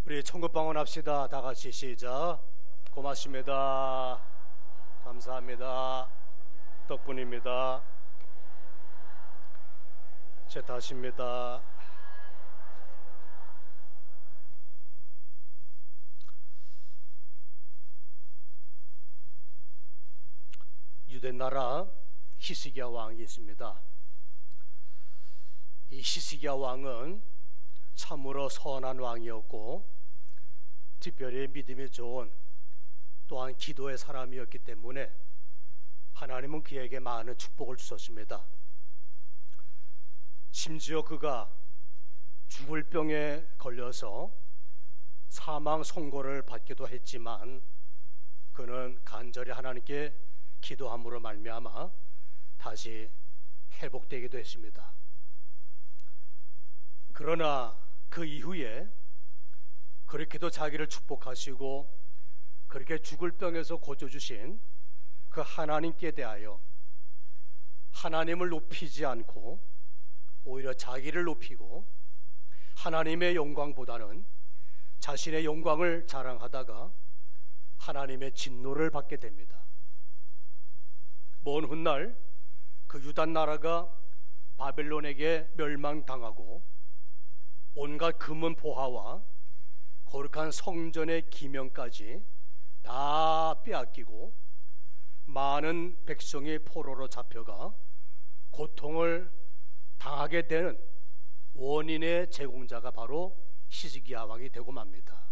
우리 천국 방언합시다. 다 같이 시작. 고맙습니다. 감사합니다. 덕분입니다. 제 탓입니다. 유대 나라 히스기야 왕이 있습니다. 이 히스기야 왕은 참으로 선한 왕이었고 특별히 믿음이 좋은 또한 기도의 사람이었기 때문에 하나님은 그에게 많은 축복을 주셨습니다. 심지어 그가 죽을 병에 걸려서 사망 선고를 받기도 했지만 그는 간절히 하나님께 기도함으로 말미암아 다시 회복되기도 했습니다. 그러나 그 이후에 그렇게도 자기를 축복하시고 그렇게 죽을 병에서 고쳐주신 그 하나님께 대하여 하나님을 높이지 않고 오히려 자기를 높이고 하나님의 영광보다는 자신의 영광을 자랑하다가 하나님의 진노를 받게 됩니다. 먼 훗날 그 유다 나라가 바벨론에게 멸망당하고 온갖 금은 보화와 거룩한 성전의 기명까지 다 빼앗기고 많은 백성이 포로로 잡혀가 고통을 당하게 되는 원인의 제공자가 바로 히스기야 왕이 되고 맙니다.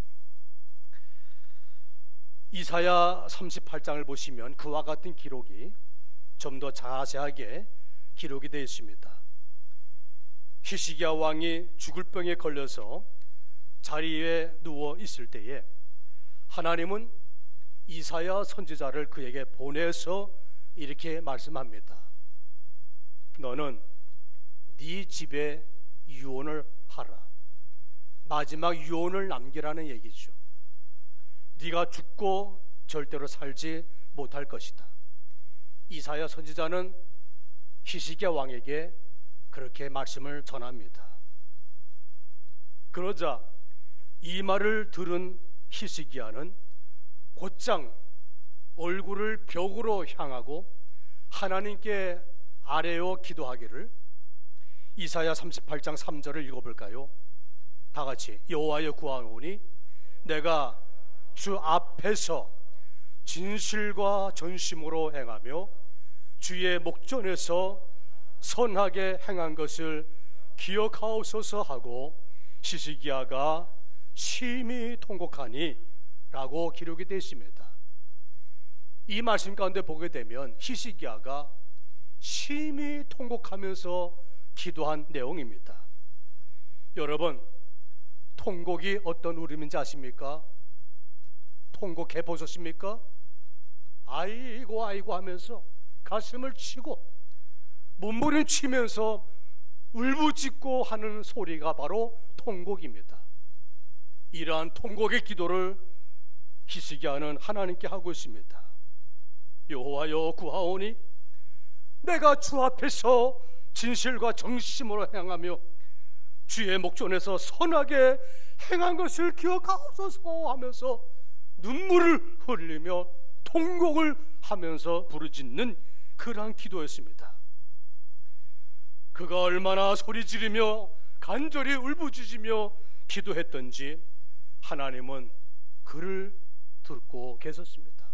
이사야 38장을 보시면 그와 같은 기록이 좀 더 자세하게 기록이 되어 있습니다. 히스기야 왕이 죽을 병에 걸려서 자리에 누워 있을 때에 하나님은 이사야 선지자를 그에게 보내서 이렇게 말씀합니다. 너는 네 집에 유언을 하라. 마지막 유언을 남기라는 얘기죠. 네가 죽고 절대로 살지 못할 것이다. 이사야 선지자는 히스기야 왕에게 그렇게 말씀을 전합니다. 그러자 이 말을 들은 히스기야는 곧장 얼굴을 벽으로 향하고 하나님께 아뢰어 기도하기를, 이사야 38장 3절을 읽어볼까요? 다 같이. 여호와여 구하오니 내가 주 앞에서 진실과 전심으로 행하며 주의 목전에서 선하게 행한 것을 기억하옵소서 하고 히스기야가 심히 통곡하니 라고 기록이 되어 있습니다. 이 말씀 가운데 보게 되면 히스기야가 심히 통곡하면서 기도한 내용입니다. 여러분, 통곡이 어떤 울음인지 아십니까? 통곡해 보셨습니까? 아이고 아이고 하면서 가슴을 치고 몸부림 치면서 울부짖고 하는 소리가 바로 통곡입니다. 이러한 통곡의 기도를 히스기야는 하나님께 하고 있습니다. 여호와여 구하오니 내가 주 앞에서 진실과 정심으로 행하며 주의 목전에서 선하게 행한 것을 기억하옵소서 하면서 눈물을 흘리며 통곡을 하면서 부르짖는 그러한 기도였습니다. 그가 얼마나 소리 지르며 간절히 울부짖으며 기도했던지 하나님은 그를 듣고 계셨습니다.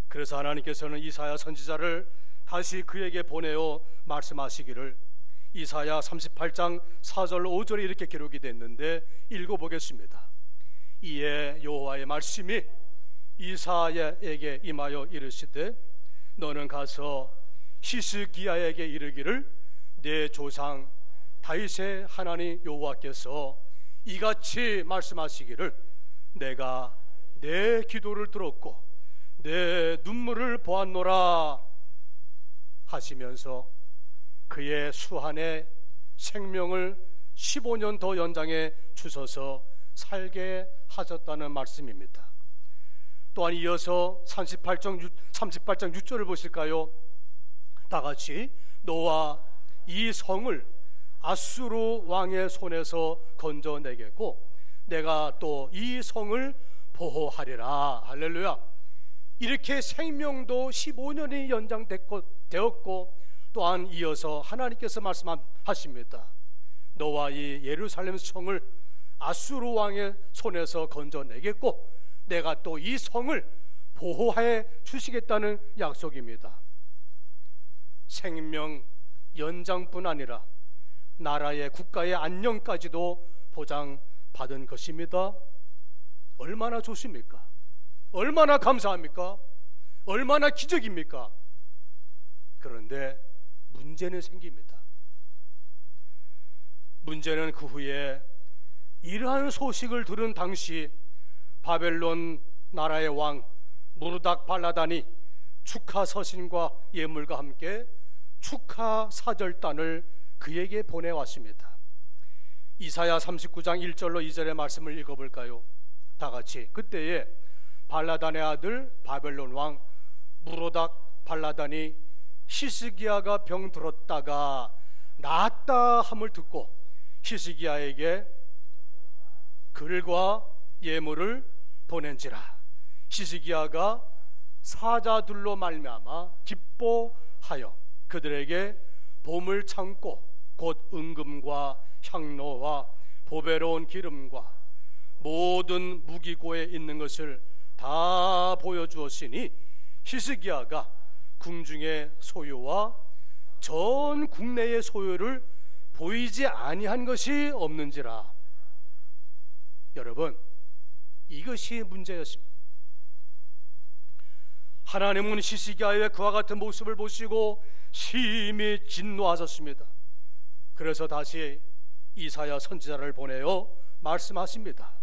그래서 하나님께서는 이사야 선지자를 다시 그에게 보내어 말씀하시기를, 이사야 38장 4절 5절에 이렇게 기록이 됐는데 읽어보겠습니다. 이에 여호와의 말씀이 이사야에게 임하여 이르시되 너는 가서 히스기야에게 이르기를 내 조상 다윗의 하나님 여호와께서 이같이 말씀하시기를 내가 내 기도를 들었고 내 눈물을 보았노라 하시면서 그의 수한의 생명을 15년 더 연장해 주셔서 살게 하셨다는 말씀입니다. 또한 이어서 38장 6절을 보실까요? 다 같이. 너와 이 성을 아수르 왕의 손에서 건져내겠고 내가 또 이 성을 보호하리라. 할렐루야. 이렇게 생명도 15년이 연장되었고 또한 이어서 하나님께서 말씀하십니다. 너와 이 예루살렘 성을 아수르 왕의 손에서 건져내겠고 내가 또 이 성을 보호해 주시겠다는 약속입니다. 생명 연장뿐 아니라 나라의 국가의 안녕까지도 보장받은 것입니다. 얼마나 좋습니까? 얼마나 감사합니까? 얼마나 기적입니까? 그런데 문제는 생깁니다. 문제는 그 후에 이러한 소식을 들은 당시 바벨론 나라의 왕 무르닥 발라단이 축하 서신과 예물과 함께 축하 사절단을 그에게 보내왔습니다. 이사야 39장 1절로 2절의 말씀을 읽어볼까요? 다 같이. 그때에 발라단의 아들 바벨론 왕 무르닥 발라단이 히스기야가 병들었다가 낫다 함을 듣고 히스기야에게 글과 예물을 보낸지라. 히스기야가 사자들로 말미암아 기뻐하여 그들에게 보물 창고 곧 은금과 향로와 보배로운 기름과 모든 무기고에 있는 것을 다 보여주었으니 히스기야가 궁중의 소유와 전 국내의 소유를 보이지 아니한 것이 없는지라. 여러분, 이것이 문제였습니다. 하나님은 히스기야의 그와 같은 모습을 보시고 심히 진노하셨습니다. 그래서 다시 이사야 선지자를 보내어 말씀하십니다.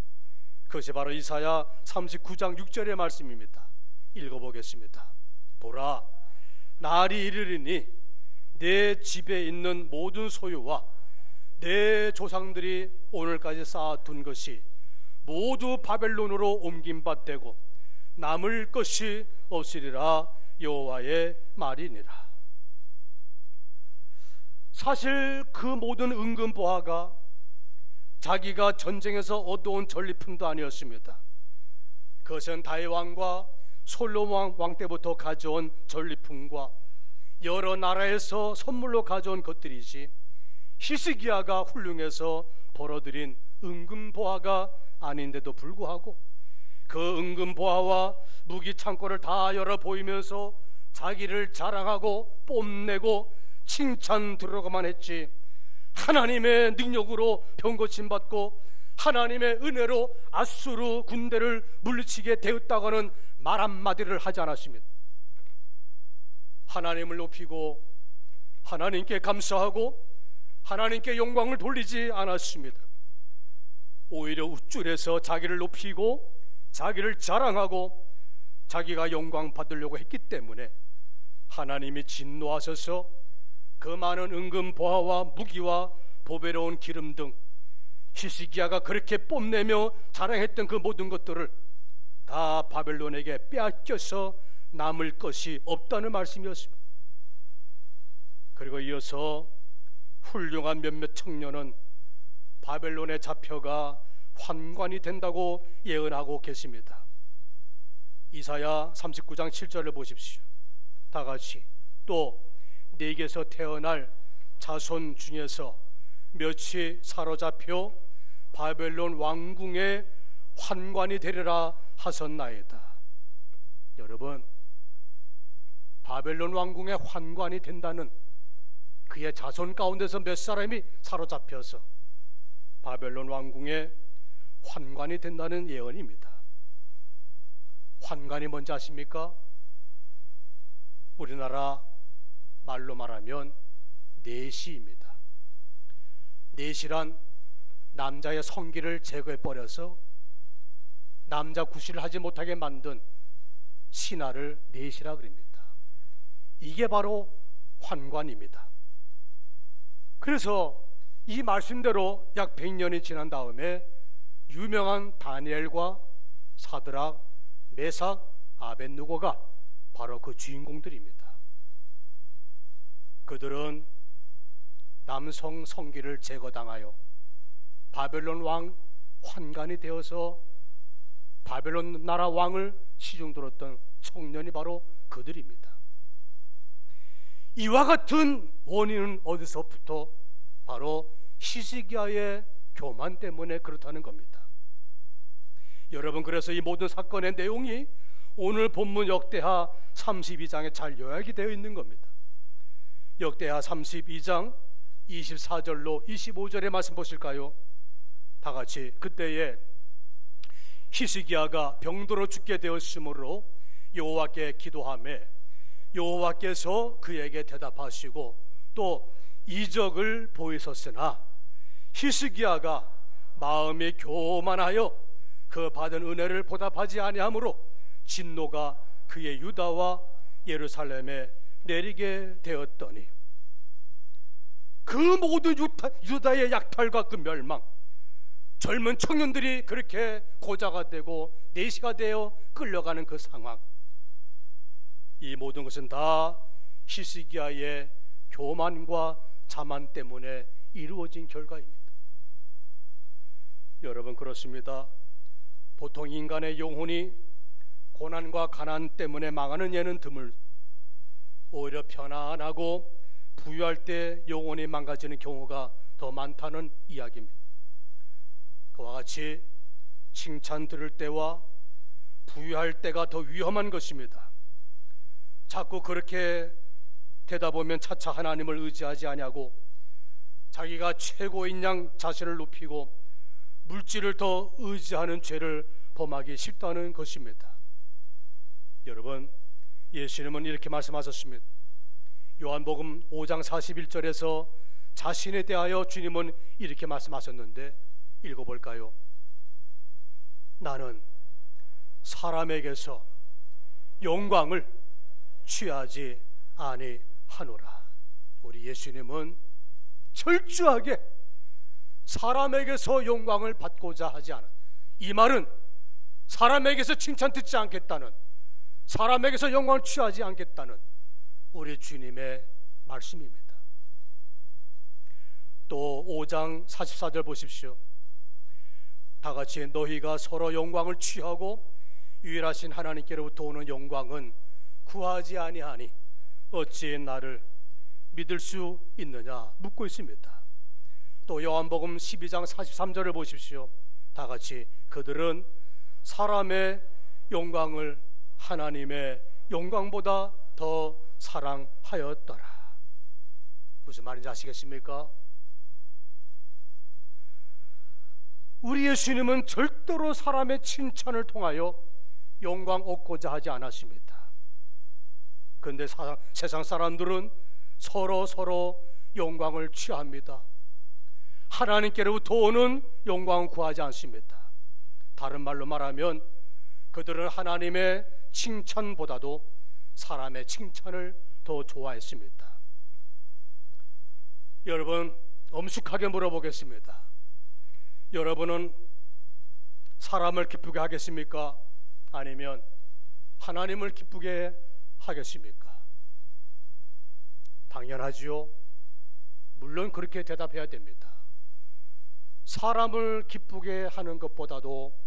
그것이 바로 이사야 39장 6절의 말씀입니다. 읽어보겠습니다. 보라, 날이 이르리니 내 집에 있는 모든 소유와 내 조상들이 오늘까지 쌓아둔 것이 모두 바벨론으로 옮김받되고 남을 것이 없으리라. 여호와의 말이니라. 사실 그 모든 은금보화가 자기가 전쟁에서 얻어온 전리품도 아니었습니다. 그것은 다윗 왕과 솔로몬 왕 때부터 가져온 전리품과 여러 나라에서 선물로 가져온 것들이지 히스기야가 훌륭해서 벌어들인 은금보화가 아닌데도 불구하고 그 은금보화와 무기 창고를 다 열어 보이면서 자기를 자랑하고 뽐내고 칭찬 들어가만 했지, 하나님의 능력으로 병고침받고 하나님의 은혜로 아수르 군대를 물리치게 되었다고는 말 한마디를 하지 않았습니다. 하나님을 높이고 하나님께 감사하고 하나님께 영광을 돌리지 않았습니다. 오히려 우쭐해서 자기를 높이고 자기를 자랑하고 자기가 영광 받으려고 했기 때문에 하나님이 진노하셔서 그 많은 은금 보화와 무기와 보배로운 기름 등 히스기야가 그렇게 뽐내며 자랑했던 그 모든 것들을 다 바벨론에게 빼앗겨서 남을 것이 없다는 말씀이었습니다. 그리고 이어서 훌륭한 몇몇 청년은 바벨론에 잡혀가 환관이 된다고 예언하고 계십니다. 이사야 39장 7절을 보십시오. 다 같이. 또 네게서 태어날 자손 중에서 몇이 사로잡혀 바벨론 왕궁의 환관이 되리라 하셨나이다. 여러분, 바벨론 왕궁의 환관이 된다는 그의 자손 가운데서 몇 사람이 사로잡혀서 바벨론 왕궁의 환관이 된다는 예언입니다. 환관이 뭔지 아십니까? 우리나라 말로 말하면 내시입니다. 내시란 남자의 성기를 제거해버려서 남자 구실을 하지 못하게 만든 신하를 내시라 그럽니다. 이게 바로 환관입니다. 그래서 이 말씀대로 약 100년이 지난 다음에 유명한 다니엘과 사드락, 메삭, 아벳느고가 바로 그 주인공들입니다. 그들은 남성 성기를 제거당하여 바벨론 왕 환관이 되어서 바벨론 나라 왕을 시중 들었던 청년이 바로 그들입니다. 이와 같은 원인은 어디서부터? 바로 히스기야의 교만 때문에 그렇다는 겁니다. 여러분, 그래서 이 모든 사건의 내용이 오늘 본문 역대하 32장에 잘 요약이 되어 있는 겁니다. 역대하 32장 24절로 25절의 말씀 보실까요? 다 같이. 그때에 히스기야가 병들어 죽게 되었으므로 여호와께 기도하매 여호와께서 그에게 대답하시고 또 이적을 보이셨으나 히스기야가 마음이 교만하여 그 받은 은혜를 보답하지 아니하므로 진노가 그의 유다와 예루살렘에 내리게 되었더니 그 모든 유다의 약탈과 그 멸망, 젊은 청년들이 그렇게 고자가 되고 내시가 되어 끌려가는 그 상황, 이 모든 것은 다 히스기야의 교만과 자만 때문에 이루어진 결과입니다. 여러분, 그렇습니다. 보통 인간의 영혼이 고난과 가난 때문에 망하는 예는 드물, 오히려 편안하고 부유할 때 영혼이 망가지는 경우가 더 많다는 이야기입니다. 그와 같이 칭찬 들을 때와 부유할 때가 더 위험한 것입니다. 자꾸 그렇게 되다 보면 차차 하나님을 의지하지 아니하고 자기가 최고인 양 자신을 높이고 물질을 더 의지하는 죄를 범하기 쉽다는 것입니다. 여러분, 예수님은 이렇게 말씀하셨습니다. 요한복음 5장 41절에서 자신에 대하여 주님은 이렇게 말씀하셨는데 읽어볼까요? 나는 사람에게서 영광을 취하지 아니하노라. 우리 예수님은 철저하게 사람에게서 영광을 받고자 하지 않은, 이 말은 사람에게서 칭찬 듣지 않겠다는, 사람에게서 영광을 취하지 않겠다는 우리 주님의 말씀입니다. 또 5장 44절 보십시오. 다 같이 너희가 서로 영광을 취하고 유일하신 하나님께로부터 오는 영광은 구하지 아니하니 어찌 나를 믿을 수 있느냐 묻고 있습니다. 또 요한복음 12장 43절을 보십시오. 다 같이 그들은 사람의 영광을 하나님의 영광보다 더 사랑하였더라. 무슨 말인지 아시겠습니까? 우리 예수님은 절대로 사람의 칭찬을 통하여 영광 얻고자 하지 않았습니다. 그런데 세상 사람들은 서로 영광을 취합니다. 하나님께로부터 오는 영광을 구하지 않습니다. 다른 말로 말하면 그들은 하나님의 칭찬보다도 사람의 칭찬을 더 좋아했습니다. 여러분, 엄숙하게 물어보겠습니다. 여러분은 사람을 기쁘게 하겠습니까? 아니면 하나님을 기쁘게 하겠습니까? 당연하지요. 물론 그렇게 대답해야 됩니다. 사람을 기쁘게 하는 것보다도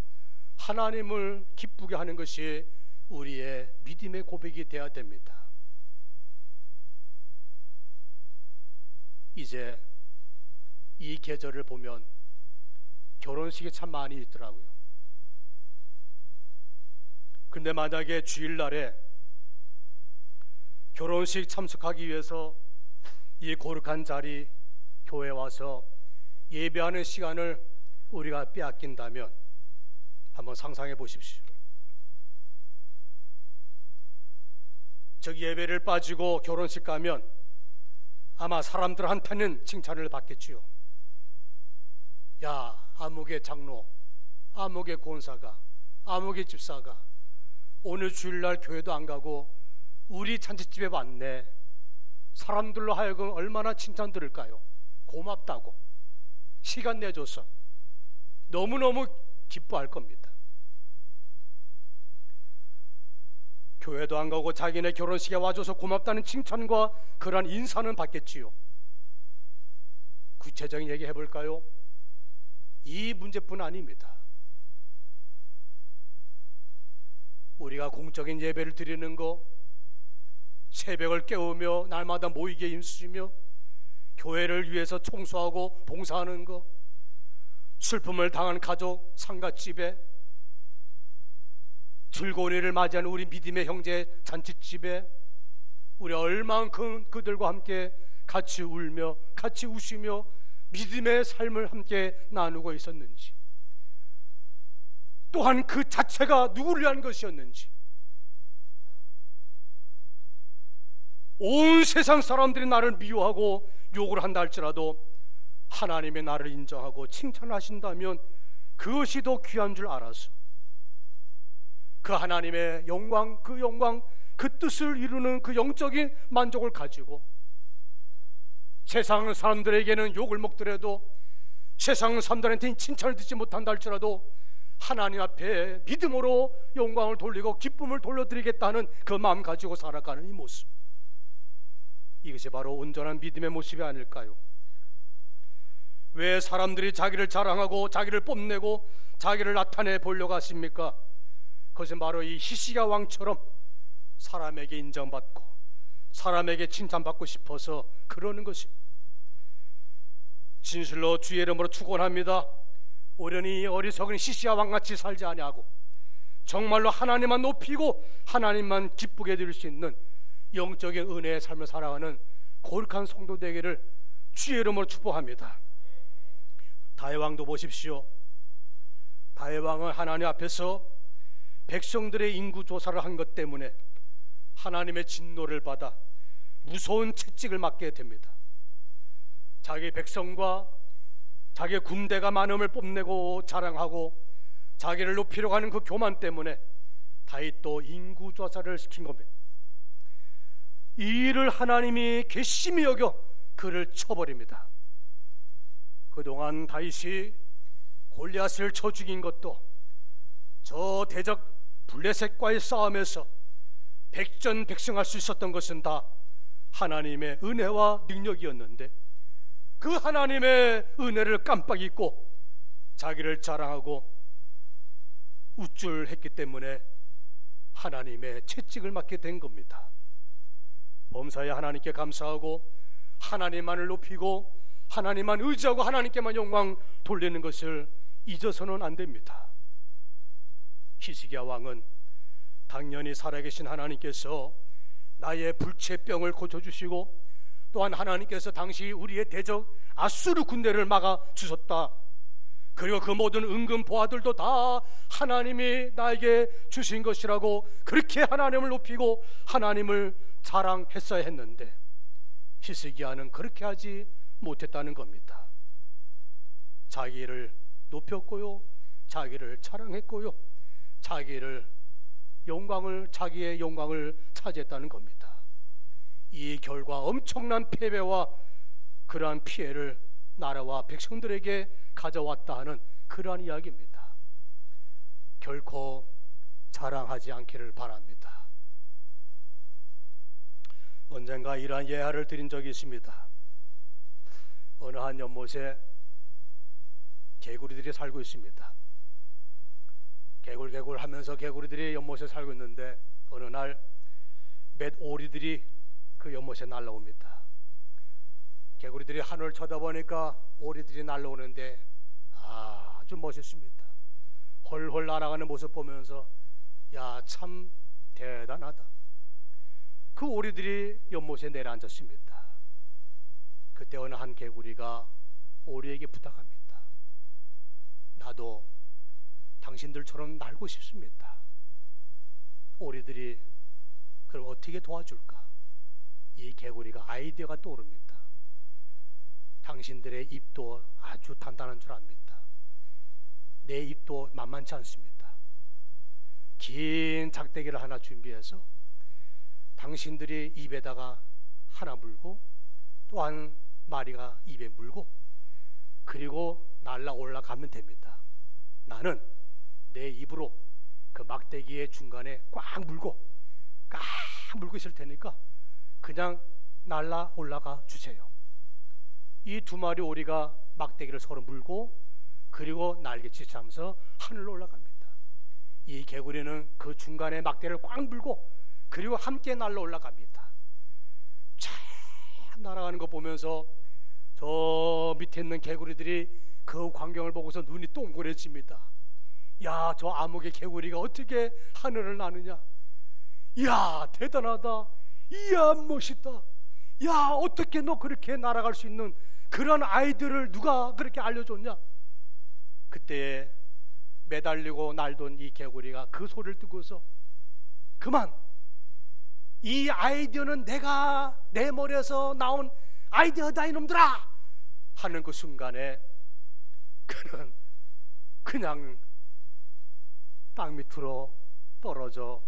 하나님을 기쁘게 하는 것이 우리의 믿음의 고백이 되어야 됩니다. 이제 이 계절을 보면 결혼식이 참 많이 있더라고요. 근데 만약에 주일날에 결혼식 참석하기 위해서 이 거룩한 자리 교회에 와서 예배하는 시간을 우리가 빼앗긴다면 한번 상상해 보십시오. 저기 예배를 빠지고 결혼식 가면 아마 사람들한테는 칭찬을 받겠지요. 야, 아무개 장로, 아무개 권사가, 아무개 집사가 오늘 주일날 교회도 안 가고 우리 잔치집에 왔네. 사람들로 하여금 얼마나 칭찬 들을까요? 고맙다고, 시간 내줘서 너무너무 기뻐할 겁니다. 교회도 안 가고 자기네 결혼식에 와줘서 고맙다는 칭찬과 그러한 인사는 받겠지요. 구체적인 얘기 해볼까요? 이 문제뿐 아닙니다. 우리가 공적인 예배를 드리는 거, 새벽을 깨우며 날마다 모이게 힘쓰며 교회를 위해서 청소하고 봉사하는 거, 슬픔을 당한 가족 상가집에, 즐거운 일을 맞이하는 우리 믿음의 형제 잔치집에 우리 얼만큼 그들과 함께 같이 울며 같이 웃으며 믿음의 삶을 함께 나누고 있었는지, 또한 그 자체가 누구를 위한 것이었는지, 온 세상 사람들이 나를 미워하고 욕을 한다 할지라도 하나님의 나를 인정하고 칭찬하신다면 그것이 더 귀한 줄 알아서 그 하나님의 영광, 그 뜻을 이루는 그 영적인 만족을 가지고 세상 사람들에게는 욕을 먹더라도, 세상 사람들한테는 칭찬을 듣지 못한다 할지라도 하나님 앞에 믿음으로 영광을 돌리고 기쁨을 돌려드리겠다는 그 마음 가지고 살아가는 이 모습, 이것이 바로 온전한 믿음의 모습이 아닐까요? 왜 사람들이 자기를 자랑하고 자기를 뽐내고 자기를 나타내 보려고 하십니까? 그것은 바로 이 히스기야 왕처럼 사람에게 인정받고 사람에게 칭찬받고 싶어서 그러는 것이. 진실로 주의 이름으로 축원합니다. 오련히 어리석은 히스기야 왕같이 살지 아니하고 정말로 하나님만 높이고 하나님만 기쁘게 드릴 수 있는 영적인 은혜의 삶을 살아가는 거룩한 성도 되기를 주의 이름으로 축복합니다. 다윗 왕도 보십시오. 다윗 왕은 하나님 앞에서 백성들의 인구 조사를 한 것 때문에 하나님의 진노를 받아 무서운 채찍을 맞게 됩니다. 자기 백성과 자기의 군대가 많음을 뽐내고 자랑하고 자기를 높이려고 하는 그 교만 때문에 다윗도 인구 조사를 시킨 겁니다. 이 일을 하나님이 괘씸히 여겨 그를 쳐버립니다. 그동안 다윗이 골리앗을 쳐 죽인 것도 저 대적 블레셋과의 싸움에서 백전백승할 수 있었던 것은 다 하나님의 은혜와 능력이었는데, 그 하나님의 은혜를 깜빡 잊고 자기를 자랑하고 우쭐했기 때문에 하나님의 채찍을 맞게 된 겁니다. 범사에 하나님께 감사하고 하나님만을 높이고 하나님만 의지하고 하나님께만 영광 돌리는 것을 잊어서는 안 됩니다. 히스기야 왕은 당연히 살아계신 하나님께서 나의 불치병을 고쳐주시고 또한 하나님께서 당시 우리의 대적 아수르 군대를 막아주셨다, 그리고 그 모든 은금 보화들도 다 하나님이 나에게 주신 것이라고 그렇게 하나님을 높이고 하나님을 자랑했어야 했는데 히스기야는 그렇게 하지 못했다는 겁니다. 자기를 높였고요, 자기를 자랑했고요, 자기의 영광을 차지했다는 겁니다. 이 결과 엄청난 패배와 그러한 피해를 나라와 백성들에게 가져왔다 하는 그러한 이야기입니다. 결코 자랑하지 않기를 바랍니다. 언젠가 이러한 예화를 드린 적이 있습니다. 어느 한 연못에 개구리들이 살고 있습니다. 개굴개굴 하면서 개구리들이 연못에 살고 있는데 어느 날 몇 오리들이 그 연못에 날라옵니다. 개구리들이 하늘을 쳐다보니까 오리들이 날라오는데 아주 멋있습니다. 헐헐 날아가는 모습 보면서 야, 참 대단하다. 그 오리들이 연못에 내려앉았습니다. 그때 어느 한 개구리가 오리에게 부탁합니다. 나도 당신들처럼 날고 싶습니다. 오리들이 그럼 어떻게 도와줄까? 이 개구리가 아이디어가 떠오릅니다. 당신들의 입도 아주 단단한 줄 압니다. 내 입도 만만치 않습니다. 긴 작대기를 하나 준비해서 당신들이 입에다가 하나 물고 또 한 마리가 입에 물고 그리고 날아 올라가면 됩니다. 나는 내 입으로 그 막대기의 중간에 꽉 물고 있을 테니까 그냥 날아 올라가 주세요. 이 두 마리 오리가 막대기를 서로 물고 그리고 날개짓을 하면서 하늘로 올라갑니다. 이 개구리는 그 중간에 막대를 꽉 물고 그리고 함께 날로 올라갑니다. 쫙 날아가는 거 보면서 저 밑에 있는 개구리들이 그 광경을 보고서 눈이 동그래집니다. 야, 저 암흑의 개구리가 어떻게 하늘을 나느냐. 이야, 대단하다. 이야, 멋있다. 야, 어떻게 너 그렇게 날아갈 수 있는 그런 아이들을 누가 그렇게 알려줬냐. 그때 매달리고 날던 이 개구리가 그 소리를 듣고서 그만, 이 아이디어는 내가 내 머리에서 나온 아이디어다 이놈들아 하는 그 순간에 그는 그냥 땅 밑으로 떨어져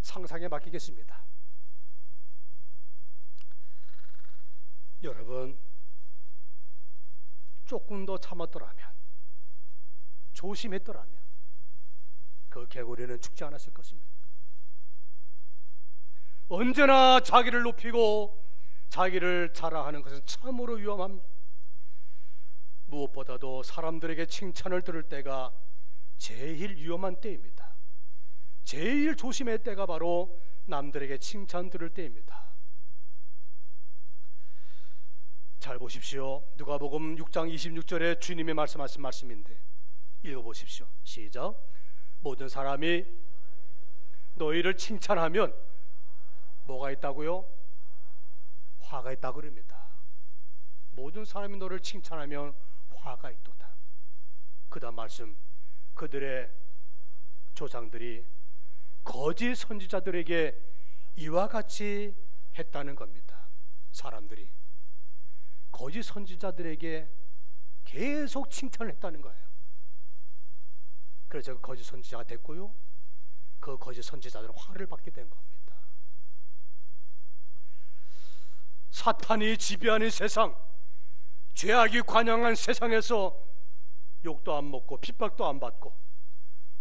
상상에 맡기겠습니다. 여러분, 조금 더 참았더라면, 조심했더라면 그 개구리는 죽지 않았을 것입니다. 언제나 자기를 높이고 자기를 자랑하는 것은 참으로 위험합니다. 무엇보다도 사람들에게 칭찬을 들을 때가 제일 위험한 때입니다. 제일 조심할 때가 바로 남들에게 칭찬 들을 때입니다. 잘 보십시오. 누가복음 6장 26절에 주님이 말씀하신 말씀인데 읽어보십시오. 시작. 모든 사람이 너희를 칭찬하면 뭐가 있다고요? 화가 있다고 그럽니다. 모든 사람이 너를 칭찬하면 화가 있도다. 그 다음 말씀, 그들의 조상들이 거짓 선지자들에게 이와 같이 했다는 겁니다. 사람들이 거짓 선지자들에게 계속 칭찬을 했다는 거예요. 그래서 그 거짓 선지자가 됐고요, 그 거짓 선지자들은 화를 받게 된 겁니다. 사탄이 지배하는 세상, 죄악이 관영한 세상에서 욕도 안 먹고 핍박도 안 받고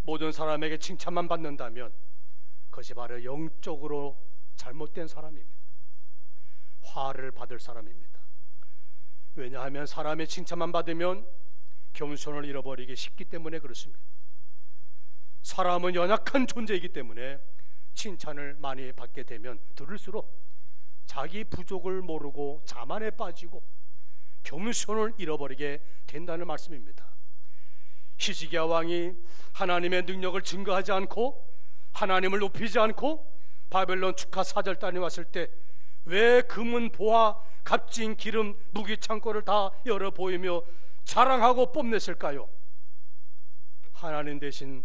모든 사람에게 칭찬만 받는다면 그것이 바로 영적으로 잘못된 사람입니다. 화를 받을 사람입니다. 왜냐하면 사람의 칭찬만 받으면 겸손을 잃어버리기 쉽기 때문에 그렇습니다. 사람은 연약한 존재이기 때문에 칭찬을 많이 받게 되면 들을수록 자기 부족을 모르고 자만에 빠지고 겸손을 잃어버리게 된다는 말씀입니다. 히스기야 왕이 하나님의 능력을 증거하지 않고 하나님을 높이지 않고 바벨론 축하 사절단이 왔을 때 왜 금은 보화, 값진 기름, 무기 창고를 다 열어 보이며 자랑하고 뽐냈을까요? 하나님 대신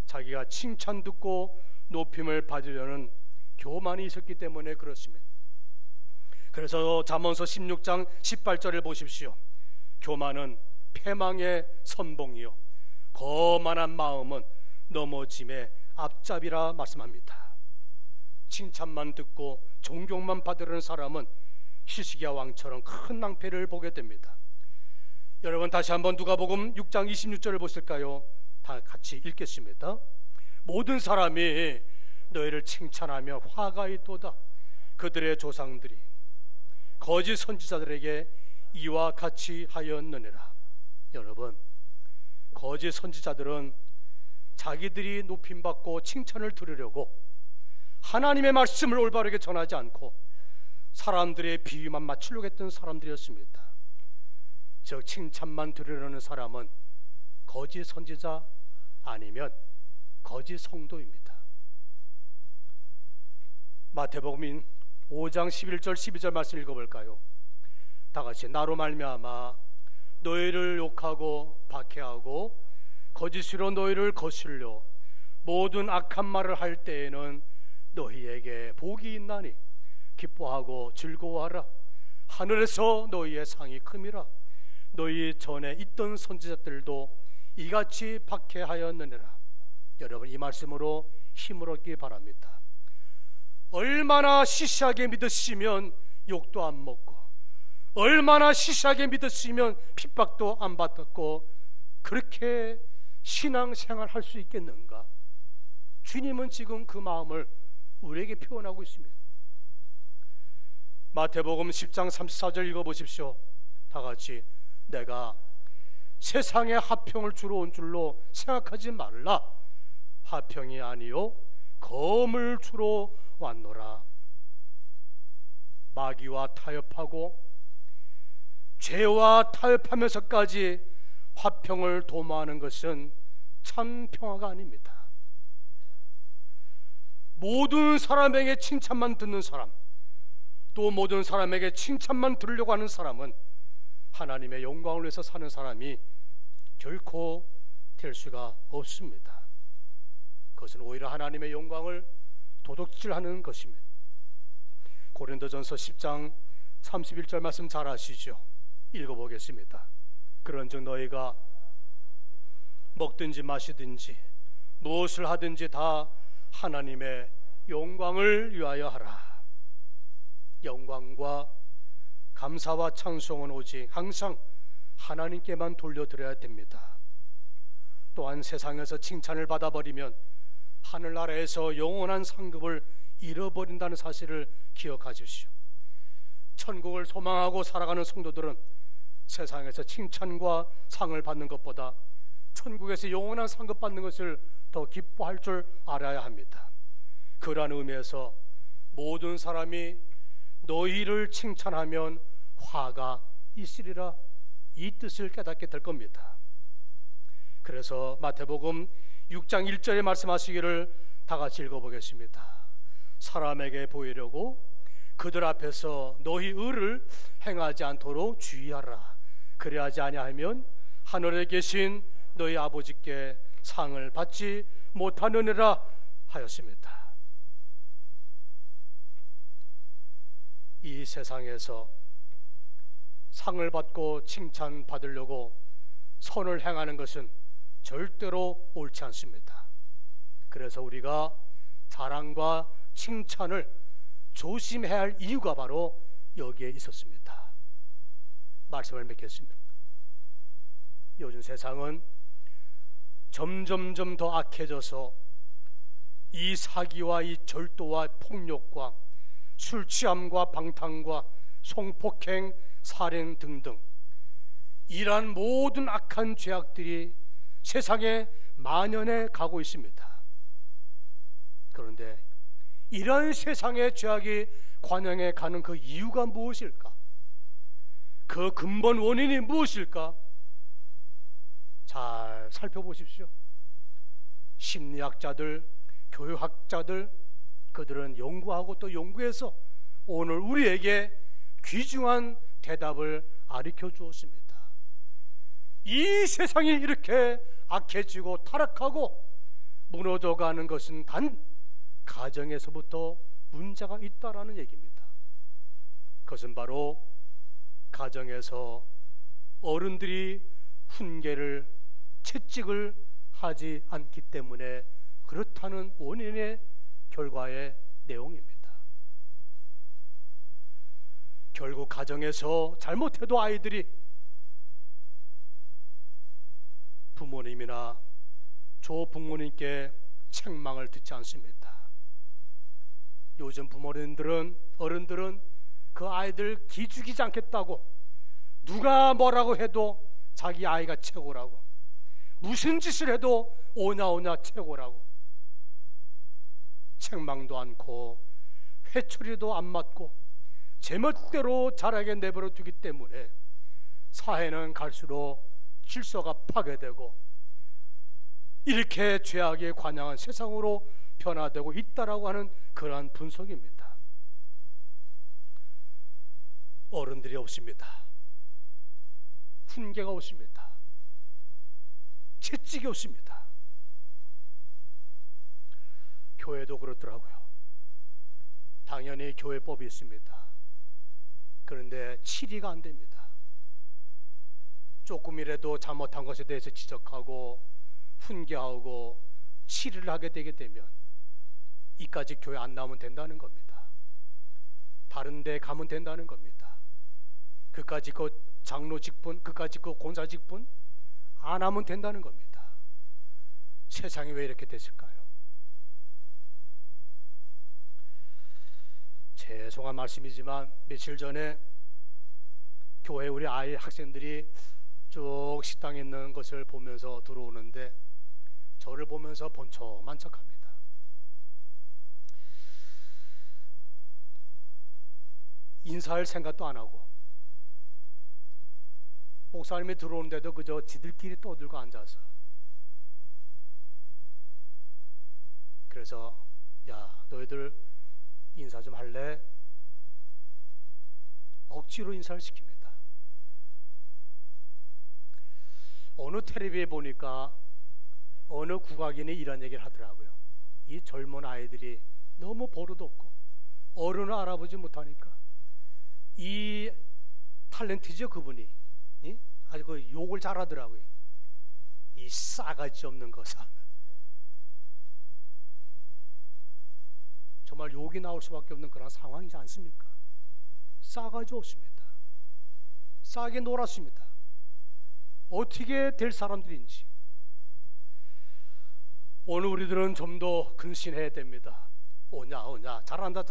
자기가 칭찬 듣고 높임을 받으려는 교만이 있었기 때문에 그렇습니다. 그래서 잠언서 16장 18절을 보십시오. 교만은 패망의 선봉이요 거만한 마음은 넘어짐의 앞잡이라 말씀합니다. 칭찬만 듣고 존경만 받으려는 사람은 히스기야 왕처럼 큰 낭패를 보게 됩니다. 여러분, 다시 한번 누가복음 6장 26절을 보실까요? 다 같이 읽겠습니다. 모든 사람이 너희를 칭찬하며 화가 있도다. 그들의 조상들이 거짓 선지자들에게 이와 같이 하였느니라. 여러분, 거짓 선지자들은 자기들이 높임받고 칭찬을 들으려고 하나님의 말씀을 올바르게 전하지 않고 사람들의 비위만 맞추려고 했던 사람들이었습니다. 즉 칭찬만 들으려는 사람은 거짓 선지자 아니면 거짓 성도입니다. 마태복음 5장 11절 12절 말씀 읽어볼까요? 다 같이. 나로 말미암아 너희를 욕하고 박해하고 거짓으로 너희를 거슬려 모든 악한 말을 할 때에는 너희에게 복이 있나니 기뻐하고 즐거워하라. 하늘에서 너희의 상이 큼이라. 너희 전에 있던 선지자들도 이같이 박해하였느니라. 여러분, 이 말씀으로 힘을 얻기 바랍니다. 얼마나 시시하게 믿으시면 욕도 안 먹고, 얼마나 시시하게 믿으시면 핍박도 안 받았고, 그렇게 신앙생활 할 수 있겠는가? 주님은 지금 그 마음을 우리에게 표현하고 있습니다. 마태복음 10장 34절 읽어보십시오. 다 같이. 내가 세상에 화평을 주러 온 줄로 생각하지 말라. 화평이 아니요 검을 주러 왔노라. 마귀와 타협하고 죄와 타협하면서까지 화평을 도모하는 것은 참 평화가 아닙니다. 모든 사람에게 칭찬만 듣는 사람, 또 모든 사람에게 칭찬만 들으려고 하는 사람은 하나님의 영광을 위해서 사는 사람이 결코 될 수가 없습니다. 그것은 오히려 하나님의 영광을 도둑질하는 것입니다. 고린도전서 10장 31절 말씀 잘 아시죠? 읽어보겠습니다. 그런즉 너희가 먹든지 마시든지 무엇을 하든지 다 하나님의 영광을 위하여 하라. 영광과 감사와 찬송은 오직 항상 하나님께만 돌려드려야 됩니다. 또한 세상에서 칭찬을 받아버리면 하늘나라에서 영원한 상급을 잃어버린다는 사실을 기억하십시오. 천국을 소망하고 살아가는 성도들은 세상에서 칭찬과 상을 받는 것보다 천국에서 영원한 상급 받는 것을 더 기뻐할 줄 알아야 합니다. 그러한 의미에서 모든 사람이 너희를 칭찬하면 화가 있으리라, 이 뜻을 깨닫게 될 겁니다. 그래서 마태복음 6장 1절에 말씀하시기를 다 같이 읽어보겠습니다. 사람에게 보이려고 그들 앞에서 너희 의를 행하지 않도록 주의하라. 그리하지 아니하면 하늘에 계신 너희 아버지께 상을 받지 못하느니라 하였습니다. 이 세상에서 상을 받고 칭찬 받으려고 선을 행하는 것은 절대로 옳지 않습니다. 그래서 우리가 자랑과 칭찬을 조심해야 할 이유가 바로 여기에 있었습니다. 말씀을 맺겠습니다. 요즘 세상은 점점점 더 악해져서 이 사기와 이 절도와 폭력과 술 취함과 방탕과 성폭행, 살인 등등 이러한 모든 악한 죄악들이 세상에 만연해 가고 있습니다. 그런데 이러한 세상의 죄악이 관영해 가는 그 이유가 무엇일까? 그 근본 원인이 무엇일까? 잘 살펴보십시오. 심리학자들, 교육학자들, 그들은 연구하고 또 연구해서 오늘 우리에게 귀중한 대답을 가르쳐 주었습니다. 이 세상이 이렇게 악해지고 타락하고 무너져가는 것은 단 가정에서부터 문제가 있다라는 얘기입니다. 그것은 바로 가정에서 어른들이 훈계를, 채찍을 하지 않기 때문에 그렇다는 원인의 결과의 내용입니다. 결국 가정에서 잘못해도 아이들이 부모님이나 조부모님께 책망을 듣지 않습니다. 요즘 부모님들은, 어른들은 그 아이들 기죽이지 않겠다고, 누가 뭐라고 해도 자기 아이가 최고라고, 무슨 짓을 해도 오냐오냐 최고라고, 책망도 않고 회초리도 안 맞고 제멋대로 자라게 내버려 두기 때문에 사회는 갈수록 질서가 파괴되고 이렇게 죄악에 관영한 세상으로 변화되고 있다라고 하는 그러한 분석입니다. 어른들이 없습니다. 훈계가 없습니다. 채찍이 없습니다. 교회도 그렇더라고요. 당연히 교회법이 있습니다. 그런데 치리가 안 됩니다. 조금이라도 잘못한 것에 대해서 지적하고 훈계하고 치리를 하게 되게 되면 이까지 교회 안 나오면 된다는 겁니다. 다른 데 가면 된다는 겁니다. 그까지 그 장로 직분, 그까지 그 권사 직분 안 하면 된다는 겁니다. 세상이 왜 이렇게 됐을까요? 죄송한 말씀이지만 며칠 전에 교회 우리 아이 학생들이 쭉 식당에 있는 것을 보면서 들어오는데 저를 보면서 본척만 척합니다. 인사할 생각도 안 하고 목사님이 들어오는데도 그저 지들끼리 떠들고 앉아서, 그래서 야 너희들 인사 좀 할래? 억지로 인사를 시킵니다. 어느 텔레비에 보니까 어느 국악인이 이런 얘기를 하더라고요. 이 젊은 아이들이 너무 버릇없고 어른을 알아보지 못하니까 이 탤런트죠 그분이, 아주 그 욕을 잘하더라고요. 이 싸가지 없는 것은. 정말 욕이 나올 수밖에 없는 그런 상황이지 않습니까? 싸가지 없습니다. 싸게 놀았습니다. 어떻게 될 사람들인지. 오늘 우리들은 좀 더 근신해야 됩니다. 오냐 잘한다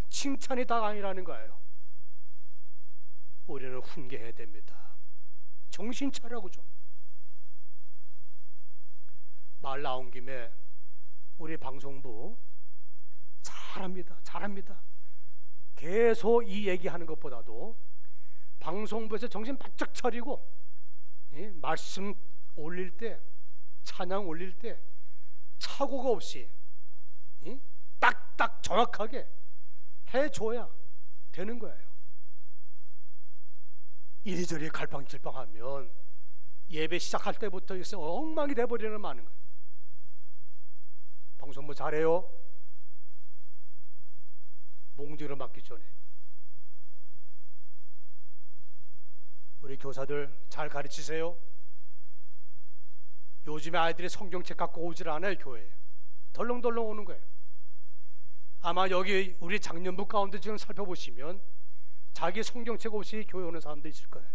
칭찬이 다가 아니라는 거예요. 우리는 훈계해야 됩니다. 정신 차려고 좀. 말 나온 김에 우리 방송부 잘합니다. 계속 이 얘기하는 것보다도 방송부에서 정신 바짝 차리고 말씀 올릴 때, 찬양 올릴 때 착오가 없이 딱딱 정확하게 해줘야 되는 거예요. 이리저리 갈팡질팡하면 예배 시작할 때부터 엉망이 돼버리는 많은 거예요. 방송부 잘해요. 몽둥이를 맞기 전에 우리 교사들 잘 가르치세요. 요즘에 아이들이 성경책 갖고 오질 않아요. 교회에 덜렁덜렁 오는 거예요. 아마 여기 우리 장년부 가운데 지금 살펴보시면 자기 성경책 없이 교회 오는 사람도 있을 거예요.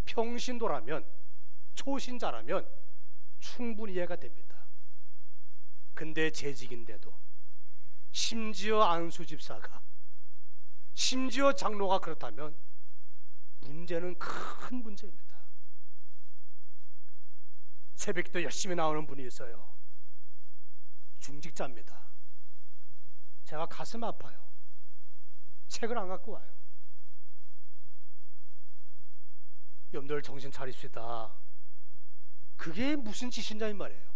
평신도라면, 초신자라면 충분히 이해가 됩니다. 근데 재직인데도, 심지어 안수 집사가, 심지어 장로가 그렇다면 문제는 큰 문제입니다. 새벽기도 열심히 나오는 분이 있어요. 중직자입니다. 제가 가슴 아파요. 책을 안 갖고 와요. 여러분들 정신 차립시다. 그게 무슨 짓이냐 이 말이에요.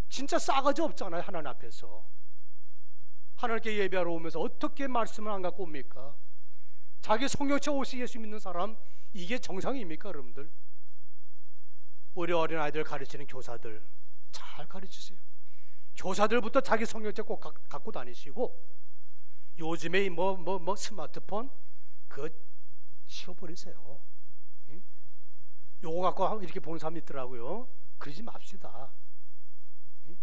진짜 싸가지 없잖아요. 하나님 앞에서 하나님께 예배하러 오면서 어떻게 말씀을 안 갖고 옵니까? 자기 성경책 없이 예수 믿는 사람, 이게 정상입니까 여러분들? 우리 어린아이들 가르치는 교사들 잘 가르치세요. 교사들부터 자기 성경책 꼭 갖고 다니시고, 요즘에 뭐 스마트폰 그거 치워버리세요. 응? 요거 갖고 이렇게 보는 사람이 있더라고요. 그러지 맙시다. 응?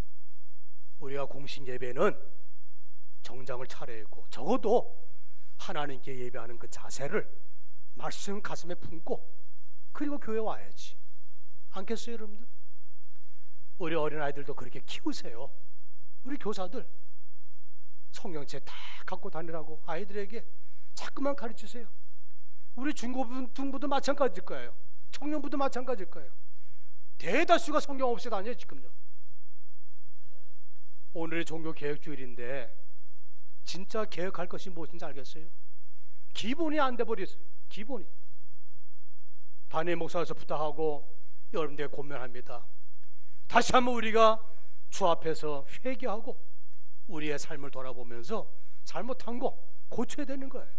우리가 공식 예배는 정장을 차려입고 적어도 하나님께 예배하는 그 자세를 말씀 가슴에 품고 그리고 교회 와야지. 않겠어요 여러분들? 우리 어린아이들도 그렇게 키우세요. 우리 교사들 성경책 다 갖고 다니라고 아이들에게 자꾸만 가르치세요. 우리 중고등부도 마찬가지일 거예요. 청년부도 마찬가지일 거예요. 대다수가 성경 없이 다녀요 지금요. 오늘이 종교개혁주일인데 진짜 개혁할 것이 무엇인지 알겠어요? 기본이 안 돼버렸어요. 기본이. 담임 목사에서 부탁하고 여러분들에게 권면합니다. 다시 한번 우리가 주 앞에서 회개하고 우리의 삶을 돌아보면서 잘못한 거 고쳐야 되는 거예요.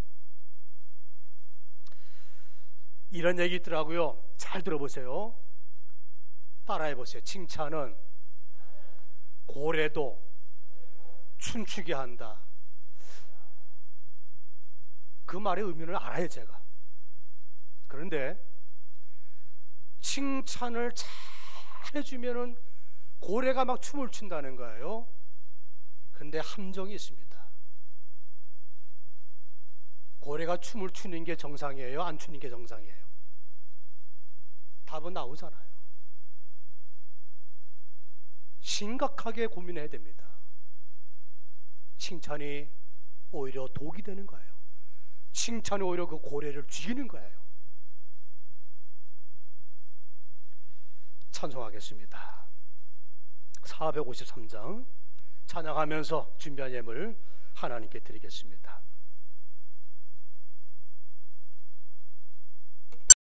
이런 얘기 있더라고요. 잘 들어보세요. 따라해보세요. 칭찬은 고래도 춤추게 한다. 그 말의 의미를 알아요 제가. 그런데 칭찬을 잘 해주면은 고래가 막 춤을 춘다는 거예요. 근데 함정이 있습니다. 고래가 춤을 추는 게 정상이에요? 안 추는 게 정상이에요? 답은 나오잖아요. 심각하게 고민해야 됩니다. 칭찬이 오히려 독이 되는 거예요. 칭찬이 오히려 그 고래를 죽이는 거예요. 찬송하겠습니다. 453장 찬양하면서 준비한 예물 하나님께 드리겠습니다.